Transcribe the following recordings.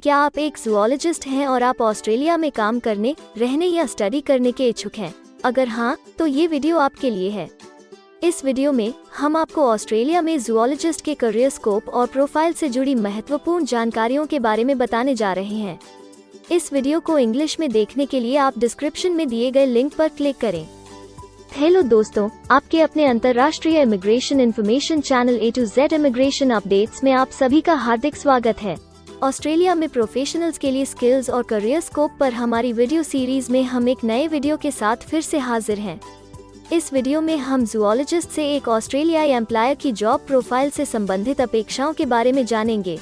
क्या आप एक जूलॉजिस्ट हैं और आप ऑस्ट्रेलिया में काम करने, रहने या स्टडी करने के इच्छुक हैं? अगर हाँ, तो ये वीडियो आपके लिए है। इस वीडियो में हम आपको ऑस्ट्रेलिया में जूलॉजिस्ट के करियर स्कोप और प्रोफाइल से जुड़ी महत्वपूर्ण जानकारियों के बारे में बताने जा रहे हैं। इस वीडियो को इंग्लिश में देखने के लिए आप डिस्क्रिप्शन में दिए गए लिंक पर क्लिक करें। हेलो दोस्तों, आपके अपने अंतर्राष्ट्रीय immigration information channel A to Z immigration updates में आप सभी का हार्दिक स्वागत है। ऑस्ट्रेलिया में प्रोफेशनल्स के लिए स्किल्स और करियर स्कोप पर हमारी वीडियो सीरीज में हम एक नए वीडियो के साथ फिर से हाजिर हैं। इस वीडियो में हम जूलॉजिस्ट से एक ऑस्ट्रेलियाई एम्प्लॉयर की जॉब प्रोफाइल से संबंधित अपेक्षाओं के बारे में जानेंगे।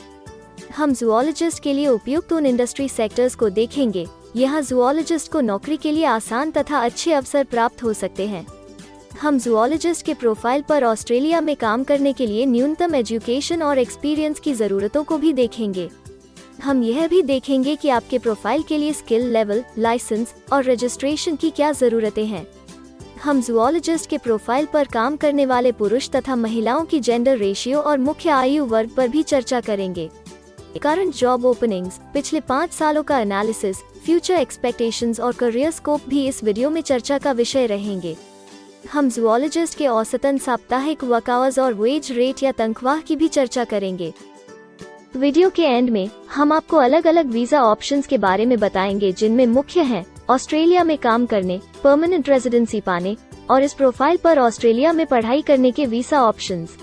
हम जूलॉजिस्ट के लिए उपयुक्त उन इंडस्ट्री सेक्टर्स को देखेंगे। यहाँ जूलॉजिस्ट को नौकरी के लिए आसान तथा अच्छे अवसर प्राप्त हो सकते हैं। हम जूलॉजिस्ट के प्रोफाइल पर ऑस्ट्रेलिया में काम करने के लिए न्यूनतम एजुकेशन और एक्सपीरियंस की जरूरतों को भी देखेंगे। हम यह भी देखेंगे कि आपके प्रोफाइल के लिए स्किल लेवल, लाइसेंस और रजिस्ट्रेशन की क्या जरूरतें हैं। हम जूलॉजिस्ट के प्रोफाइल पर काम करने वाले पुरुष तथा महिलाओं की जेंडर रेशियो और मुख्य आयु वर्ग पर भी चर्चा करेंगे। करंट जॉब ओपनिंग्स, पिछले 5 सालों का एनालिसिस, फ्यूचर एक्सपेक्टेशंस और करियर स्कोप भी इस वीडियो में चर्चा का विषय रहेंगे। हम जूलॉजिस्ट के औसतन साप्ताहिक वर्क आवर्स और वेज रेट या तनख्वाह की भी चर्चा करेंगे। वीडियो के एंड में हम आपको अलग अलग वीजा ऑप्शंस के बारे में बताएंगे, जिनमें मुख्य हैं ऑस्ट्रेलिया में काम करने, परमानेंट रेजिडेंसी पाने और इस प्रोफाइल पर ऑस्ट्रेलिया में पढ़ाई करने के वीजा ऑप्शंस।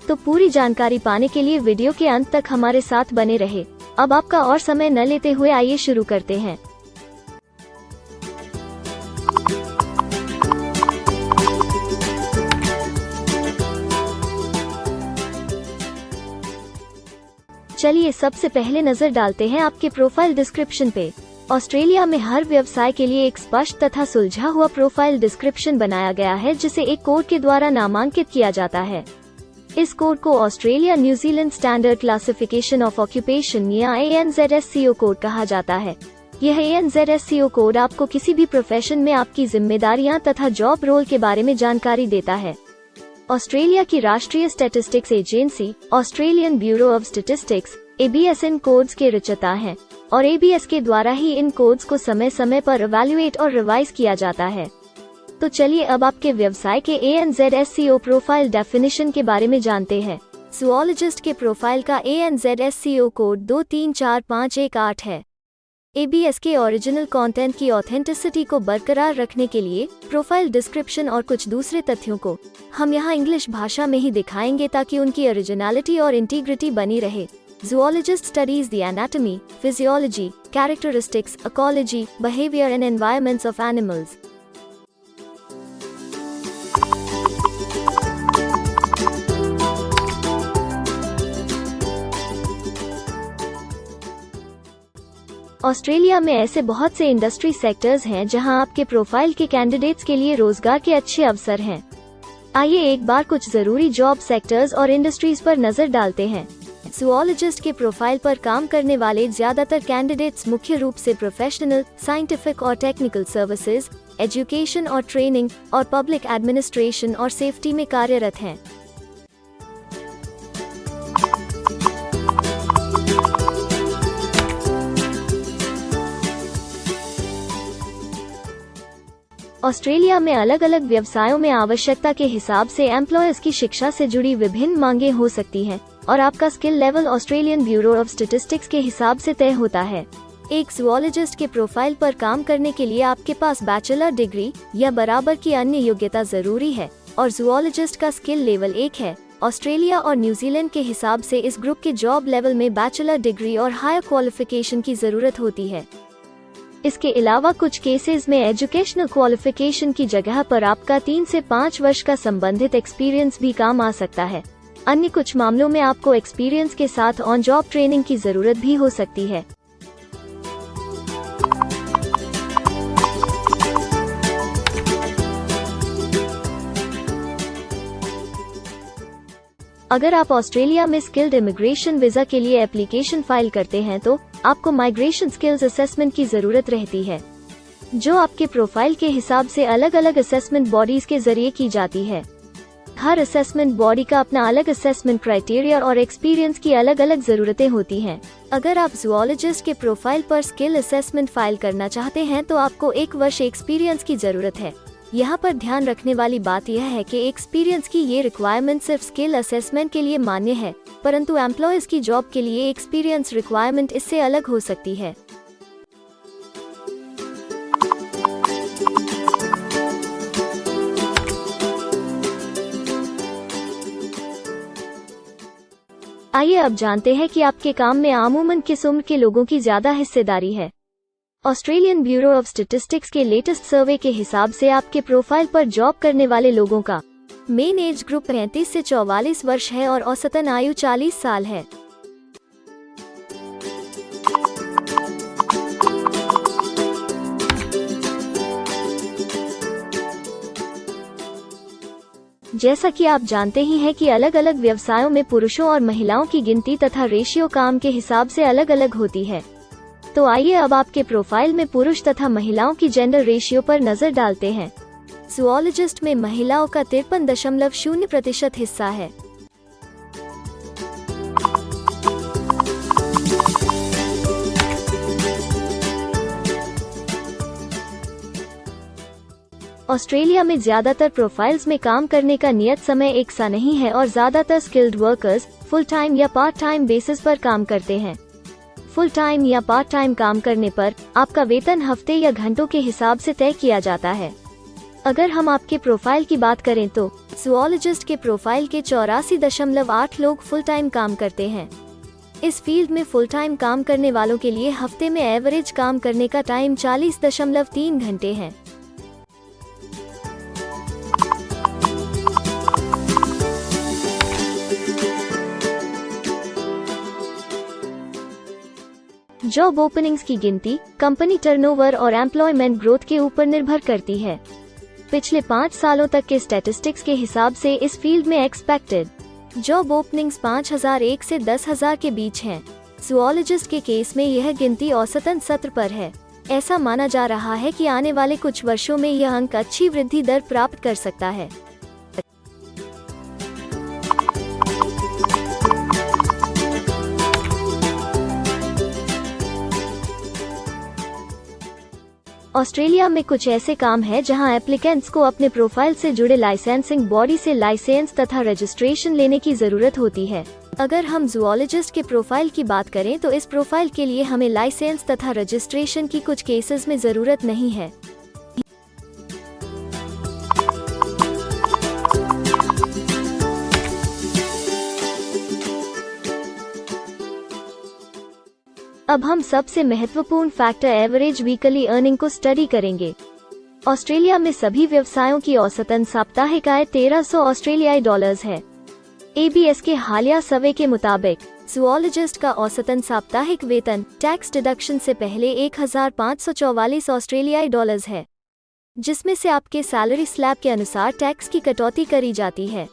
तो पूरी जानकारी पाने के लिए वीडियो के अंत तक हमारे साथ बने रहे। अब आपका और समय न लेते हुए आइए शुरू करते हैं। चलिए सबसे पहले नजर डालते हैं आपके प्रोफाइल डिस्क्रिप्शन पे। ऑस्ट्रेलिया में हर व्यवसाय के लिए एक स्पष्ट तथा सुलझा हुआ प्रोफाइल डिस्क्रिप्शन बनाया गया है, जिसे एक कोड के द्वारा नामांकित किया जाता है। इस कोड को Australia New Zealand standard classification of occupation या ANZSCO कोड कहा जाता है। यह ANZSCO कोड आपको किसी भी प्रोफेशन में आपकी जिम्मेदारियां तथा जॉब रोल के बारे में जानकारी देता है। ऑस्ट्रेलिया की राष्ट्रीय statistics agency Australian bureau of statistics ABS in codes के रचयिता हैं और ABS के द्वारा ही इन कोड्स को समय समय पर इवैल्यूएट और रिवाइज किया जाता है। तो चलिए अब आपके व्यवसाय के ANZSCO प्रोफाइल डेफिनेशन के बारे में जानते हैं। जूलॉजिस्ट के प्रोफाइल का ANZSCO कोड 234518 है। ABS के ओरिजिनल कंटेंट की ऑथेंटिसिटी को बरकरार रखने के लिए प्रोफाइल डिस्क्रिप्शन और कुछ दूसरे तथ्यों को हम यहाँ इंग्लिश भाषा में ही दिखाएंगे, ताकि उनकी ओरिजिनलिटी और इंटीग्रिटी बनी रहे। Zoologist studies the anatomy, physiology, characteristics, ecology, behavior and environments of animals. Australia में ऐसे बहुत से इंडस्ट्री सेक्टर्स हैं जहां आपके प्रोफाइल के कैंडिडेट्स के लिए रोजगार के अच्छे अवसर हैं। आइए एक बार कुछ जरूरी जॉब सेक्टर्स और इंडस्ट्रीज पर नजर डालते हैं। जूलॉजिस्ट के प्रोफाइल पर काम करने वाले ज्यादातर कैंडिडेट्स मुख्य रूप से प्रोफेशनल, साइंटिफिक और टेक्निकल सर्विसेज, एजुकेशन और ट्रेनिंग और पब्लिक एडमिनिस्ट्रेशन और सेफ्टी में कार्यरत हैं। ऑस्ट्रेलिया में अलग अलग व्यवसायों में आवश्यकता के हिसाब से एम्प्लॉयर्स की शिक्षा से जुड़ी विभिन्न मांगें हो सकती हैं और आपका skill level Australian bureau of statistics के हिसाब से तय होता है। एक जूलॉजिस्ट के प्रोफाइल पर काम करने के लिए आपके पास बैचलर डिग्री या बराबर की अन्य योग्यता जरूरी है और जूलॉजिस्ट का स्किल लेवल 1 है। ऑस्ट्रेलिया और न्यूजीलैंड के हिसाब से इस ग्रुप के जॉब लेवल में बैचलर डिग्री और हायर क्वालिफिकेशन की जरूरत होती है। इसके अलावा कुछ केसेस में एजुकेशनल क्वालिफिकेशन की जगह पर आपका 3 से 5 वर्ष का संबंधित एक्सपीरियंस भी काम आ सकता है। अन्य कुछ मामलों में आपको एक्सपीरियंस के साथ ऑन जॉब ट्रेनिंग की जरूरत भी हो सकती है। अगर आप ऑस्ट्रेलिया में स्किल्ड इमिग्रेशन वीजा के लिए एप्लीकेशन फाइल करते हैं तो आपको माइग्रेशन स्किल्स असेसमेंट की जरूरत रहती है, जो आपके प्रोफाइल के हिसाब से अलग अलग असेसमेंट बॉडीज के जरिए की जाती है। हर असेसमेंट बॉडी का अपना अलग असेसमेंट क्राइटेरिया और एक्सपीरियंस की अलग अलग जरूरतें होती हैं। अगर आप जूलॉजिस्ट के प्रोफाइल पर स्किल असेसमेंट फाइल करना चाहते हैं तो आपको 1 वर्ष एक्सपीरियंस की जरूरत है। यहाँ पर ध्यान रखने वाली बात यह है कि एक्सपीरियंस की ये रिक्वायरमेंट सिर्फ स्किल असेसमेंट के लिए मान्य है, परंतु एम्प्लॉयज की जॉब के लिए एक्सपीरियंस रिक्वायरमेंट इससे अलग हो सकती है। आइए अब जानते हैं कि आपके काम में अमूमन किस उम्र के लोगों की ज्यादा हिस्सेदारी है। ऑस्ट्रेलियन ब्यूरो ऑफ स्टैटिस्टिक्स के लेटेस्ट सर्वे के हिसाब से आपके प्रोफाइल पर जॉब करने वाले लोगों का मेन एज ग्रुप 35 से 44 वर्ष है और औसतन आयु 40 साल है। जैसा कि आप जानते ही हैं कि अलग अलग व्यवसायों में पुरुषों और महिलाओं की गिनती तथा रेशियो काम के हिसाब से अलग अलग होती है। तो आइए अब आपके प्रोफाइल में पुरुष तथा महिलाओं की जेंडर रेशियो पर नजर डालते हैं। जूलॉजिस्ट में महिलाओं का 53.0% हिस्सा है। ऑस्ट्रेलिया में ज्यादातर प्रोफाइल्स में काम करने का नियत समय एक सा नहीं है और ज्यादातर स्किल्ड वर्कर्स फुल टाइम या पार्ट टाइम बेसिस पर काम करते हैं। फुल टाइम या पार्ट टाइम काम करने पर आपका वेतन हफ्ते या घंटों के हिसाब से तय किया जाता है। अगर हम आपके प्रोफाइल की बात करें तो जूलॉजिस्ट के प्रोफाइल के 84.8 लोग फुल टाइम काम करते हैं। इस फील्ड में फुल टाइम काम करने वालों के लिए हफ्ते में एवरेज काम करने का टाइम 40.3 घंटे है। जॉब ओपनिंग्स की गिनती कंपनी टर्नओवर और एम्प्लॉयमेंट ग्रोथ के ऊपर निर्भर करती है। पिछले 5 सालों तक के स्टैटिस्टिक्स के हिसाब से इस फील्ड में एक्सपेक्टेड जॉब ओपनिंग्स 5001 से 10,000 के बीच हैं। जूलॉजिस्ट के केस में यह गिनती औसतन 17 पर है। ऐसा माना जा रहा है कि आने वाले कुछ वर्षों में यह अंक अच्छी वृद्धि दर प्राप्त कर सकता है। ऑस्ट्रेलिया में कुछ ऐसे काम हैं जहां एप्लीकेंट्स को अपने प्रोफाइल से जुड़े लाइसेंसिंग बॉडी से लाइसेंस तथा रजिस्ट्रेशन लेने की जरूरत होती है। अगर हम जूलॉजिस्ट के प्रोफाइल की बात करें तो इस प्रोफाइल के लिए हमें लाइसेंस तथा रजिस्ट्रेशन की कुछ केसेस में जरूरत नहीं है। अब हम सबसे महत्वपूर्ण फैक्टर एवरेज वीकली अर्निंग को स्टडी करेंगे। ऑस्ट्रेलिया में सभी व्यवसायों की औसतन साप्ताहिक आय 1300 ऑस्ट्रेलियाई डॉलर्स है। ABS के हालिया सर्वे के मुताबिक जूलॉजिस्ट का औसतन साप्ताहिक वेतन टैक्स डिडक्शन से पहले 1544 ऑस्ट्रेलियाई डॉलर्स है, जिसमें से आपके सैलरी स्लैब के अनुसार टैक्स की कटौती करी जाती है।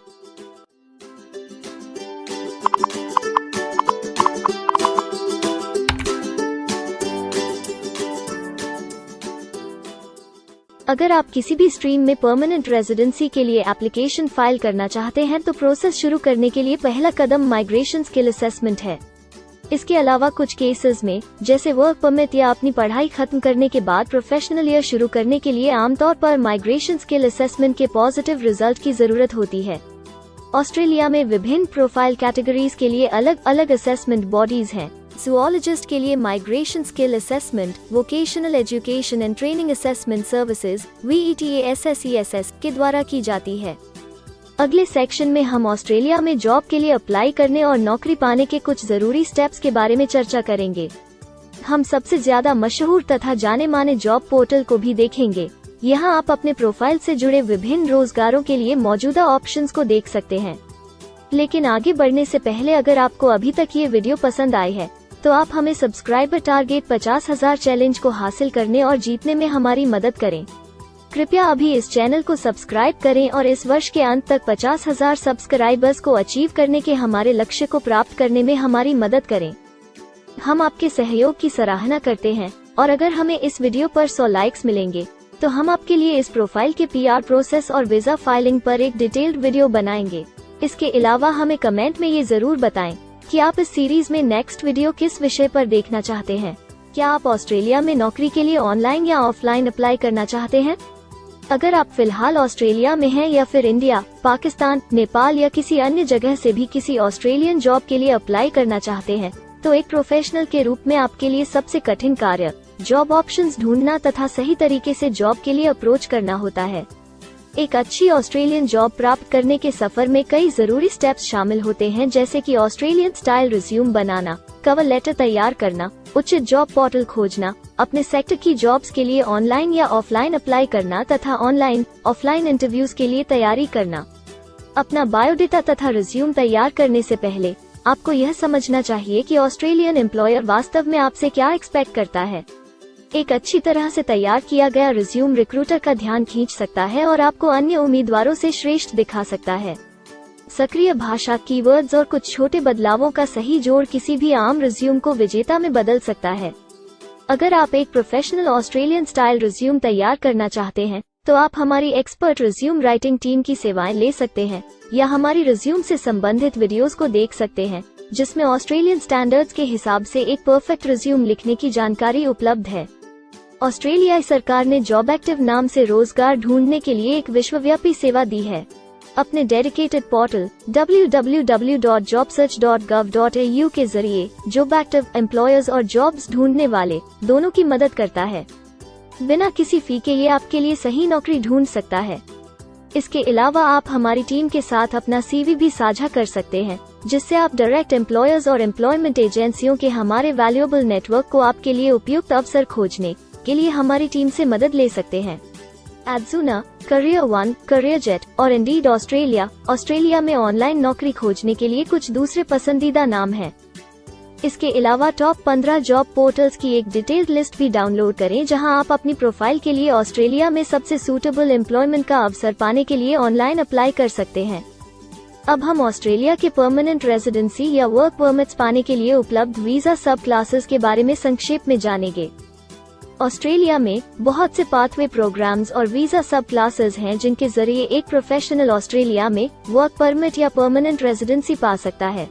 अगर आप किसी भी स्ट्रीम में परमानेंट रेजिडेंसी के लिए एप्लीकेशन फाइल करना चाहते हैं तो प्रोसेस शुरू करने के लिए पहला कदम माइग्रेशन स्किल असेसमेंट है। इसके अलावा कुछ केसेस में जैसे वर्क परमिट या अपनी पढ़ाई खत्म करने के बाद प्रोफेशनल ईयर शुरू करने के लिए आमतौर पर माइग्रेशन स्किल असेसमेंट के पॉजिटिव रिजल्ट की जरूरत होती है। ऑस्ट्रेलिया में विभिन्न प्रोफाइल कैटेगरीज के लिए अलग अलग असेसमेंट बॉडीज हैं। जूलॉजिस्ट के लिए migration skill assessment vocational education and training assessment services VETASSESS के द्वारा की जाती है। अगले सेक्शन में हम ऑस्ट्रेलिया में जॉब के लिए अप्लाई करने और नौकरी पाने के कुछ जरूरी स्टेप्स के बारे में चर्चा करेंगे। हम सबसे ज्यादा मशहूर तथा जाने माने जॉब पोर्टल को भी देखेंगे। यहाँ आप अपने प्रोफाइल से जुड़े विभिन्न रोजगारों के लिए मौजूदा ऑप्शंस को देख सकते हैं। लेकिन आगे बढ़ने से पहले अगर आपको अभी तक ये वीडियो पसंद आई है तो आप हमें सब्सक्राइबर टारगेट 50,000 चैलेंज को हासिल करने और जीतने में हमारी मदद करें। कृपया अभी इस चैनल को सब्सक्राइब करें और इस वर्ष के अंत तक 50,000 सब्सक्राइबर्स को अचीव करने के हमारे लक्ष्य को प्राप्त करने में हमारी मदद करें। हम आपके सहयोग की सराहना करते हैं और अगर हमें इस वीडियो पर 100 लाइक्स मिलेंगे तो हम आपके लिए इस प्रोफाइल के PR प्रोसेस और वीजा फाइलिंग पर एक डिटेल्ड वीडियो बनाएंगे। इसके अलावा हमें कमेंट में ये जरूर बताएं कि आप इस सीरीज में नेक्स्ट वीडियो किस विषय पर देखना चाहते हैं। क्या आप ऑस्ट्रेलिया में नौकरी के लिए ऑनलाइन या ऑफलाइन अप्लाई करना चाहते हैं? अगर आप फिलहाल ऑस्ट्रेलिया में हैं या फिर इंडिया, पाकिस्तान, नेपाल या किसी अन्य जगह से भी किसी ऑस्ट्रेलियन जॉब के लिए अप्लाई करना चाहते हैं, तो एक प्रोफेशनल के रूप में आपके लिए सबसे कठिन कार्य जॉब ऑप्शंस ढूंढना तथा सही तरीके से जॉब के लिए अप्रोच करना होता है। एक अच्छी ऑस्ट्रेलियन जॉब प्राप्त करने के सफर में कई जरूरी स्टेप्स शामिल होते हैं, जैसे कि ऑस्ट्रेलियन स्टाइल रिज्यूम बनाना, कवर लेटर तैयार करना, उचित जॉब पोर्टल खोजना, अपने सेक्टर की जॉब्स के लिए ऑनलाइन या ऑफलाइन अप्लाई करना तथा ऑनलाइन ऑफलाइन इंटरव्यूज के लिए तैयारी करना। अपना बायोडेटा तथा रिज्यूम तैयार करने से पहले आपको यह समझना चाहिए कि ऑस्ट्रेलियन एम्प्लॉयर वास्तव में आपसे क्या एक्सपेक्ट करता है। एक अच्छी तरह से तैयार किया गया रिज्यूम रिक्रूटर का ध्यान खींच सकता है और आपको अन्य उम्मीदवारों से श्रेष्ठ दिखा सकता है। सक्रिय भाषा, कीवर्ड्स और कुछ छोटे बदलावों का सही जोड़ किसी भी आम रिज्यूम को विजेता में बदल सकता है। अगर आप एक प्रोफेशनल ऑस्ट्रेलियन स्टाइल रिज्यूम तैयार करना चाहते हैं, तो आप हमारी एक्सपर्ट रिज्यूम राइटिंग टीम की सेवाएं ले सकते हैं या हमारी रिज्यूम से संबंधित वीडियोस को देख सकते हैं, जिसमें ऑस्ट्रेलियन स्टैंडर्ड्स के हिसाब से एक परफेक्ट रिज्यूम लिखने की जानकारी उपलब्ध है। ऑस्ट्रेलियाई सरकार ने जॉब एक्टिव नाम से रोजगार ढूंढने के लिए एक विश्वव्यापी सेवा दी है। अपने डेडिकेटेड पोर्टल www.jobsearch.gov.au के जरिए जॉब एक्टिव एम्प्लॉयर्स और जॉब्स ढूंढने वाले दोनों की मदद करता है। बिना किसी फी के ये आपके लिए सही नौकरी ढूंढ सकता है। इसके अलावा आप हमारी टीम के साथ अपना CV भी साझा कर सकते हैं, जिससे आप डायरेक्ट एम्प्लॉयर्स और एम्प्लॉयमेंट एजेंसियों के हमारे वैल्यूएबल नेटवर्क को आपके लिए उपयुक्त अवसर खोजने के लिए हमारी टीम से मदद ले सकते हैं। एडजुना, करियर वन, करियर जेट और इंडीड ऑस्ट्रेलिया में ऑनलाइन नौकरी खोजने के लिए कुछ दूसरे पसंदीदा नाम हैं। इसके अलावा टॉप 15 जॉब पोर्टल्स की एक डिटेल्ड लिस्ट भी डाउनलोड करें, जहां आप अपनी प्रोफाइल के लिए ऑस्ट्रेलिया में सबसे सूटेबल एम्प्लॉयमेंट का अवसर पाने के लिए ऑनलाइन अप्लाई कर सकते हैं। अब हम ऑस्ट्रेलिया के परमानेंट रेजिडेंसी या वर्क परमिट्स पाने के लिए उपलब्ध वीजा सब क्लासेस के बारे में संक्षेप में जानेंगे। ऑस्ट्रेलिया में बहुत से पाथवे प्रोग्राम्स और वीजा सब क्लासेस हैं, जिनके जरिए एक प्रोफेशनल ऑस्ट्रेलिया में वर्क परमिट या परमानेंट रेजिडेंसी पा सकता है।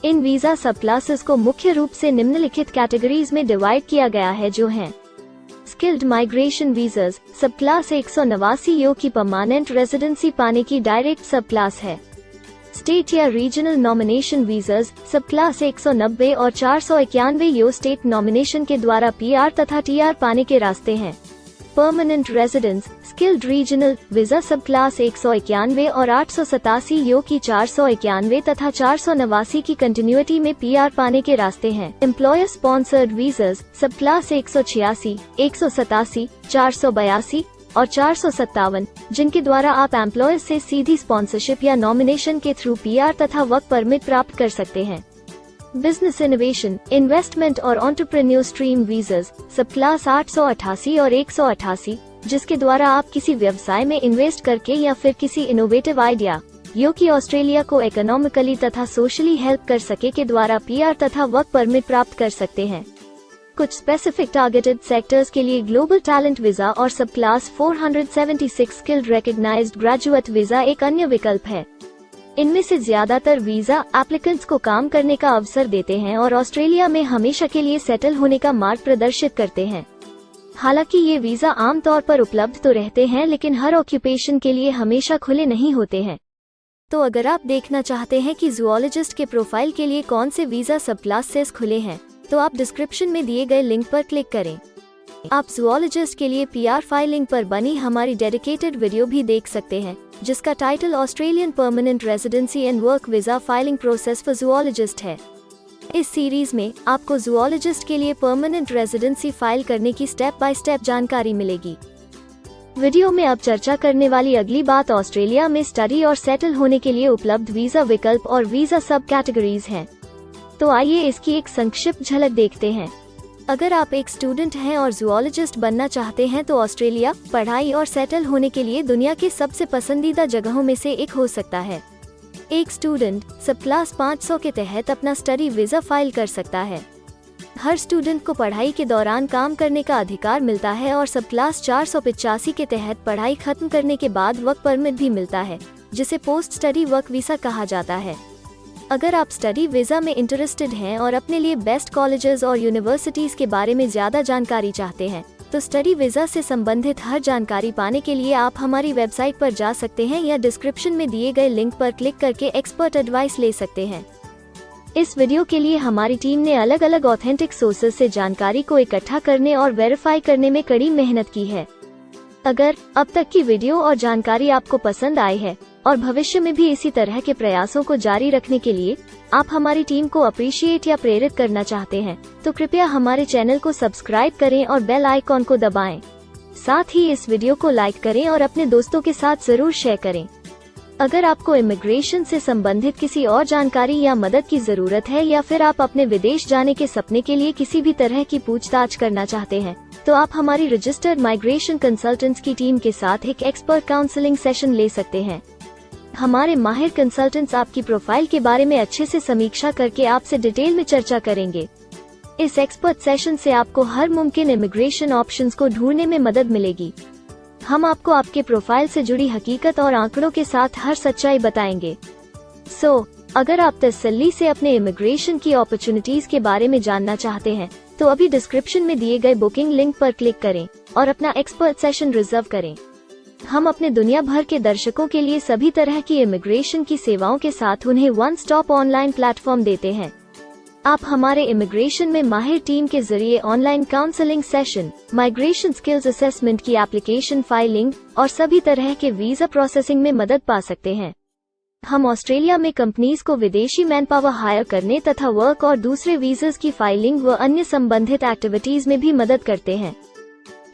इन वीजा सब क्लासेस को मुख्य रूप से निम्नलिखित कैटेगरीज में डिवाइड किया गया है, जो हैं स्किल्ड माइग्रेशन वीजास सब क्लास 189 यो की परमानेंट रेजिडेंसी पाने की डायरेक्ट सब क्लास है। स्टेट या रीजनल नॉमिनेशन वीजास सब क्लास 190 और 491 यो स्टेट नॉमिनेशन के द्वारा PR तथा TR पाने के रास्ते हैं। Permanent residence skilled regional visa सब क्लास 191 और 887 यो की 491 तथा 489 की कंटिन्यूटी में PR पाने के रास्ते हैं। एम्प्लॉयर स्पॉन्सर्ड वीजास सब क्लास 186, 187, 482 और 457, जिनके द्वारा आप एम्प्लॉयर से सीधी स्पॉन्सरशिप या नॉमिनेशन के थ्रू PR तथा वर्क परमिट प्राप्त कर सकते हैं। बिजनेस इनोवेशन, इन्वेस्टमेंट और एंटरप्रेन्योर स्ट्रीम वीजास सब क्लास 888 और 188, जिसके द्वारा आप किसी व्यवसाय में इन्वेस्ट करके या फिर किसी इनोवेटिव आइडिया जो कि ऑस्ट्रेलिया को इकोनॉमिकली तथा सोशली हेल्प कर सके के द्वारा PR तथा वर्क परमिट प्राप्त कर सकते हैं। कुछ स्पेसिफिक टारगेटेड सेक्टर्स के लिए ग्लोबल टैलेंट वीजा और सब class 476 skilled recognised graduate visa एक अन्य विकल्प है। इनमें से ज्यादातर वीजा एप्लीकेंट्स को काम करने का अवसर देते हैं और ऑस्ट्रेलिया में हमेशा के लिए सेटल होने का मार्ग प्रदर्शित करते हैं। हालांकि ये वीजा आमतौर पर उपलब्ध तो रहते हैं, लेकिन हर ऑक्यूपेशन के लिए हमेशा खुले नहीं होते हैं। तो अगर आप देखना चाहते हैं कि जूलॉजिस्ट के प्रोफाइल के लिए कौन से वीजा सब क्लासेस खुले हैं, तो आप डिस्क्रिप्शन में दिए गए लिंक पर क्लिक करें। आप जूलॉजिस्ट के लिए PR फाइलिंग पर बनी हमारी डेडिकेटेड वीडियो भी देख सकते हैं, जिसका title Australian permanent residency and work visa filing process for zoologist है। इस सीरीज में आपको जूलॉजिस्ट के लिए परमानेंट रेजिडेंसी फाइल करने की स्टेप बाय स्टेप जानकारी मिलेगी। वीडियो में अब चर्चा करने वाली अगली बात ऑस्ट्रेलिया में स्टडी और सेटल होने के लिए उपलब्ध वीजा विकल्प और वीजा सब कैटेगरीज हैं। तो आइए इसकी एक संक्षिप्त झलक देखते हैं। अगर आप एक स्टूडेंट हैं और जूलॉजिस्ट बनना चाहते हैं, तो ऑस्ट्रेलिया पढ़ाई और सेटल होने के लिए दुनिया के सबसे पसंदीदा जगहों में से एक हो सकता है। एक स्टूडेंट सब क्लास 500 के तहत अपना स्टडी वीजा फाइल कर सकता है। हर स्टूडेंट को पढ़ाई के दौरान काम करने का अधिकार मिलता है और सब क्लास 485 के तहत पढ़ाई खत्म करने के बाद वर्क परमिट भी मिलता है, जिसे पोस्ट स्टडी वर्क वीसा कहा जाता है। अगर आप स्टडी वीजा में इंटरेस्टेड हैं और अपने लिए बेस्ट कॉलेजेस और यूनिवर्सिटीज के बारे में ज्यादा जानकारी चाहते हैं, तो स्टडी वीजा से संबंधित हर जानकारी पाने के लिए आप हमारी वेबसाइट पर जा सकते हैं या डिस्क्रिप्शन में दिए गए लिंक पर क्लिक करके एक्सपर्ट एडवाइस ले सकते हैं। इस वीडियो के लिए हमारी टीम ने अलग अलग ऑथेंटिक सोर्सेज से जानकारी को इकट्ठा करने और वेरीफाई करने में कड़ी मेहनत की है। अगर अब तक की वीडियो और जानकारी आपको पसंद आई है और भविष्य में भी इसी तरह के प्रयासों को जारी रखने के लिए आप हमारी टीम को अप्रिशिएट या प्रेरित करना चाहते हैं, तो कृपया हमारे चैनल को सब्सक्राइब करें और बेल आइकॉन को दबाएं। साथ ही इस वीडियो को लाइक करें और अपने दोस्तों के साथ जरूर शेयर करें। अगर आपको इमिग्रेशन से संबंधित किसी और जानकारी या मदद की जरूरत है या फिर आप अपने विदेश जाने के सपने के लिए किसी भी तरह की पूछताछ करना चाहते हैं, तो आप हमारी रजिस्टर्ड माइग्रेशन कंसल्टेंट्स की टीम के साथ एक एक्सपर्ट काउंसलिंग सेशन ले सकते हैं। हमारे माहिर कंसल्टेंट्स आपकी प्रोफाइल के बारे में अच्छे से समीक्षा करके आपसे डिटेल में चर्चा करेंगे। इस एक्सपर्ट सेशन से आपको हर मुमकिन इमिग्रेशन ऑप्शंस को ढूंढने में मदद मिलेगी। हम आपको आपके प्रोफाइल से जुड़ी हकीकत और आंकड़ों के साथ हर सच्चाई बताएंगे। अगर आप तसल्ली से अपने इमिग्रेशन की अपॉर्चुनिटीज के बारे में जानना चाहते हैं, तो अभी डिस्क्रिप्शन में दिए गए बुकिंग लिंक पर क्लिक करें और अपना एक्सपर्ट सेशन रिजर्व करें। हम अपने दुनिया भर के दर्शकों के लिए सभी तरह की इमिग्रेशन की सेवाओं के साथ उन्हें वन स्टॉप ऑनलाइन प्लेटफॉर्म देते हैं। आप हमारे इमिग्रेशन में माहिर टीम के जरिए online counselling session, migration skills assessment की एप्लीकेशन फाइलिंग और सभी तरह के वीजा प्रोसेसिंग में मदद पा सकते हैं। हम ऑस्ट्रेलिया में कंपनीज को विदेशी मैन पावर हायर करने तथा वर्क और दूसरे वीजास की फाइलिंग व अन्य संबंधित एक्टिविटीज में भी मदद करते हैं।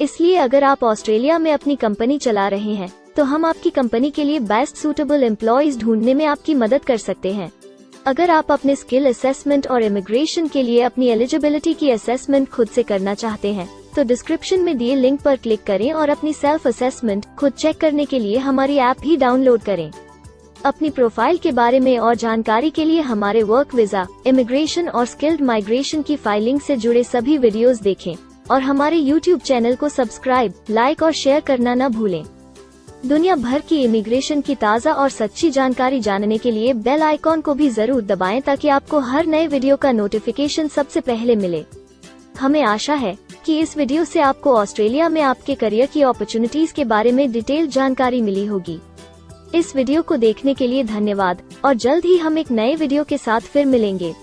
इसलिए अगर आप ऑस्ट्रेलिया में अपनी कंपनी चला रहे हैं, तो हम आपकी कंपनी के लिए बेस्ट सूटेबल एम्प्लॉयज ढूंढने में आपकी मदद कर सकते हैं। अगर आप अपने स्किल असेसमेंट और इमिग्रेशन के लिए अपनी एलिजिबिलिटी की असेसमेंट खुद से करना चाहते हैं, तो डिस्क्रिप्शन में दिए लिंक पर क्लिक करें और अपनी सेल्फ असेसमेंट खुद चेक करने के लिए हमारी ऐप भी डाउनलोड करें। अपनी प्रोफाइल के बारे में और जानकारी के लिए हमारे वर्क वीजा, इमिग्रेशन और स्किल्ड माइग्रेशन की फाइलिंग से जुड़े सभी वीडियोस देखें और हमारे YouTube चैनल को सब्सक्राइब, लाइक और शेयर करना न भूलें। दुनिया भर की इमिग्रेशन की ताज़ा और सच्ची जानकारी जानने के लिए बेल आइकॉन को भी जरूर दबाएं ताकि आपको हर नए वीडियो का नोटिफिकेशन सबसे पहले मिले। हमें आशा है कि इस वीडियो से आपको ऑस्ट्रेलिया में आपके करियर की अपॉर्चुनिटीज के बारे में डिटेल जानकारी मिली होगी। इस वीडियो को देखने के लिए धन्यवाद और जल्द ही हम एक नए वीडियो के साथ फिर मिलेंगे।